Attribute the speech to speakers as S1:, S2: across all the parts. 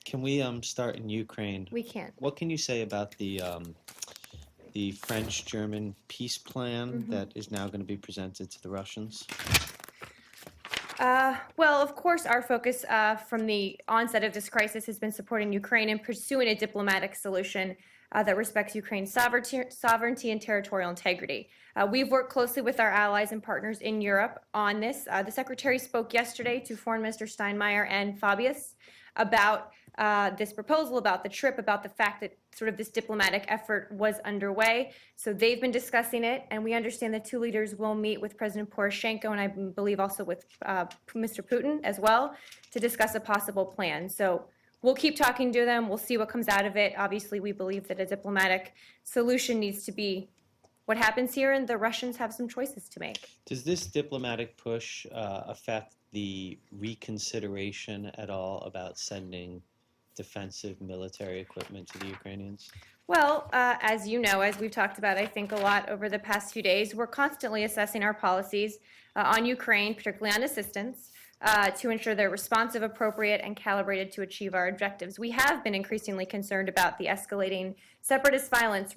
S1: Can we start in Ukraine?
S2: We can.
S1: What can you say about the French-German peace plan that is now going to be presented to the Russians?
S2: Well, of course, our focus from the onset of this crisis has been supporting Ukraine and pursuing a diplomatic solution that respects Ukraine's sovereignty and territorial integrity. We've worked closely with our allies and partners in Europe on this. The Secretary spoke yesterday to Foreign Minister Steinmeier and Fabius about this proposal, about the trip, about the fact that sort of this diplomatic effort was underway. So they've been discussing it, and we understand the two leaders will meet with President Poroshenko and I believe also with Mr. Putin as well to discuss a possible plan. So we'll keep talking to them. We'll see what comes out of it. Obviously, we believe that a diplomatic solution needs to be what happens here, and the Russians have some choices to make.
S1: Does this diplomatic push affect the reconsideration at all about sending defensive military equipment to the Ukrainians?
S2: Well, as you know, as we've talked about, I think a lot over the past few days, we're constantly assessing our policies on Ukraine, particularly on assistance, to ensure they're responsive, appropriate, and calibrated to achieve our objectives. We have been increasingly concerned about the escalating separatist violence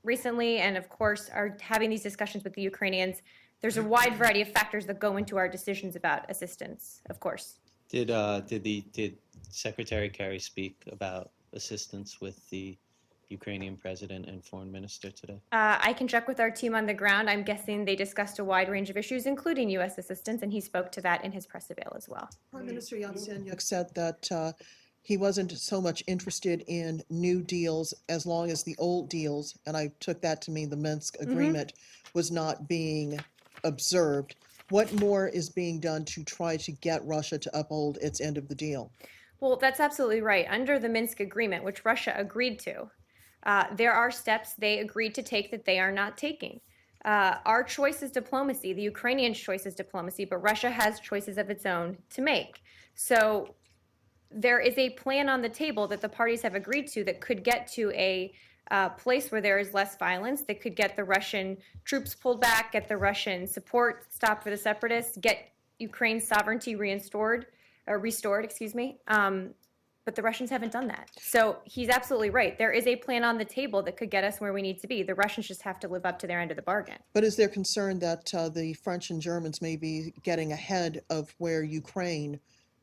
S2: recently, and of course, are having these discussions with the Ukrainians. There's a wide variety of factors that go into our decisions about assistance, of course.
S1: Did Secretary Kerry speak about assistance with the Ukrainian president and foreign minister today?
S2: I can check with our team on the ground. I'm guessing they discussed a wide range of issues, including U.S. assistance, and he spoke to that in his press avail as well.
S3: Prime Minister Yatsenyuk said that he wasn't so much interested in new deals as long as the old deals, and I took that to mean the Minsk agreement was not being observed. What more is being done to try to get Russia to uphold its end of the deal?
S2: Well, that's absolutely right. Under the Minsk agreement, which Russia agreed to, there are steps they agreed to take that they are not taking. Our choice is diplomacy. The Ukrainians' choice is diplomacy, but Russia has choices of its own to make. So there is a plan on the table that the parties have agreed to that could get to a place where there is less violence, that could get the Russian troops pulled back, get the Russian support stopped for the separatists, get Ukraine's sovereignty restored. But the Russians haven't done that. So he's absolutely right. There is a plan on the table that could get us where we need to be. The Russians just have to live up to their end of the bargain.
S3: But is there concern that the French and Germans may be getting ahead of where Ukraine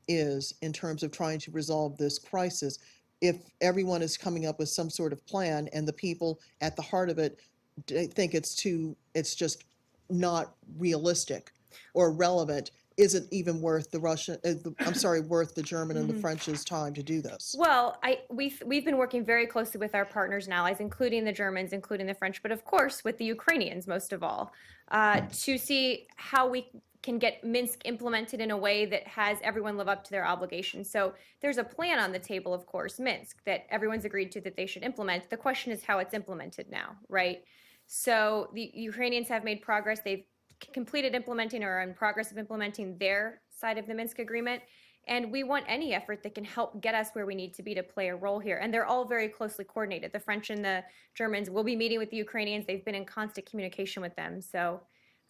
S3: is in terms of trying to resolve this crisis? If everyone is coming up with some sort of plan and the people at the heart of it think it's just not realistic or relevant, is it even worth worth the German and the French's time to do this?
S2: Well, we've been working very closely with our partners and allies, including the Germans, including the French, but of course with the Ukrainians most of all, to see how we can get Minsk implemented in a way that has everyone live up to their obligations. So there's a plan on the table, of course, Minsk, that everyone's agreed to that they should implement. The question is how it's implemented now, right? So the Ukrainians have made progress. They've completed implementing or are in progress of implementing their side of the Minsk agreement. And we want any effort that can help get us where we need to be to play a role here. And they're all very closely coordinated. The French and the Germans will be meeting with the Ukrainians. They've been in constant communication with them. So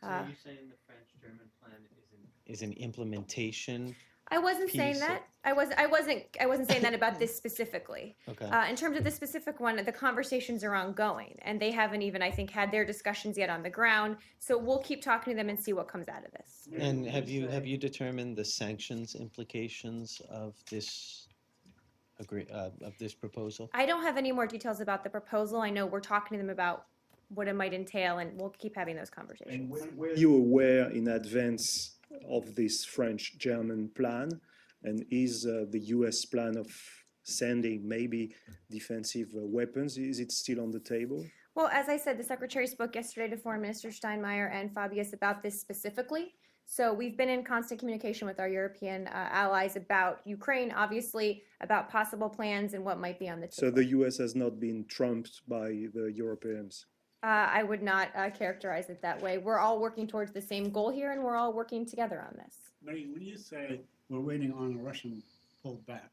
S1: are you saying the French-German plan is an implementation?
S2: I wasn't saying that. I wasn't saying that about this specifically.
S1: Okay.
S2: In terms of the specific one, the conversations are ongoing, and they haven't even, I think, had their discussions yet on the ground. So we'll keep talking to them and see what comes out of this.
S1: And have you determined the sanctions implications of this proposal?
S2: I don't have any more details about the proposal. I know we're talking to them about what it might entail, and we'll keep having those conversations.
S4: And were you aware in advance of this French-German plan, and is the U.S. plan of sending maybe defensive weapons, is it still on the table?
S2: Well, as I said, the Secretary spoke yesterday to Foreign Minister Steinmeier and Fabius about this specifically. So we've been in constant communication with our European allies about Ukraine, obviously, about possible plans and what might be on the table.
S4: So the U.S. has not been trumped by the Europeans?
S2: I would not characterize it that way. We're all working towards the same goal here, and we're all working together on this.
S5: Marie, when you say we're waiting on a Russian pullback,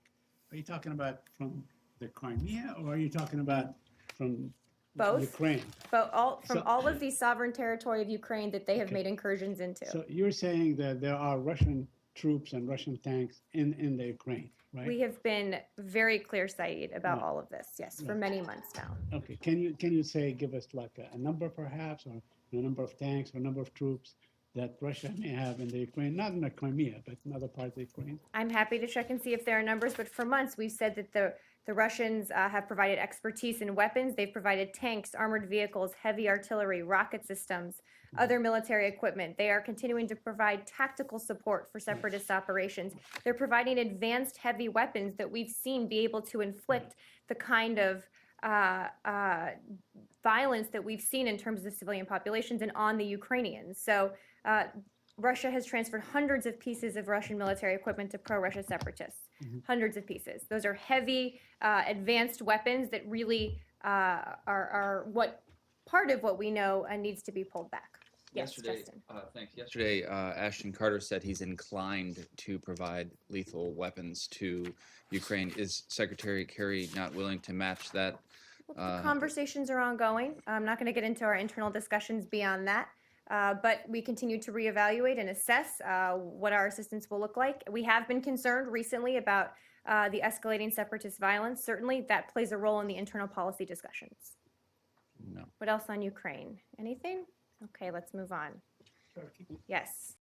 S5: are you talking about from the Crimea, or are you talking about from
S2: Both.
S5: Ukraine?
S2: But all of the sovereign territory of Ukraine that they have made incursions into.
S5: So you're saying that there are Russian troops and Russian tanks in the Ukraine, right?
S2: We have been very clear-sighted about
S5: Right.
S2: all of this, yes, for
S5: Right.
S2: many months now.
S5: Okay, can you say, give us like a number perhaps, or a number of tanks, or a number of troops that Russia may have in the Ukraine, not in the Crimea, but in other parts of the Ukraine?
S2: I'm happy to check and see if there are numbers, but for months, we've said that the Russians have provided expertise in weapons. They've provided tanks, armored vehicles, heavy artillery, rocket systems, other military equipment. They are continuing to provide tactical support for separatist operations. They're providing advanced heavy weapons that we've seen be able to inflict the kind of violence that we've seen in terms of civilian populations and on the Ukrainians. So Russia has transferred hundreds of pieces of Russian military equipment to pro-Russia separatists. Hundreds of pieces. Those are heavy, advanced weapons that really are what part of what we know needs to be pulled back. Yes,
S6: Yesterday,
S2: Justin.
S6: thanks. Yesterday, Ashton Carter said he's inclined to provide lethal weapons to Ukraine. Is Secretary Kerry not willing to match that?
S2: Conversations are ongoing. I'm not going to get into our internal discussions beyond that. But we continue to reevaluate and assess what our assistance will look like. We have been concerned recently about the escalating separatist violence. Certainly, that plays a role in the internal policy discussions.
S6: No.
S2: What else on Ukraine? Anything? Okay, let's move on. Yes.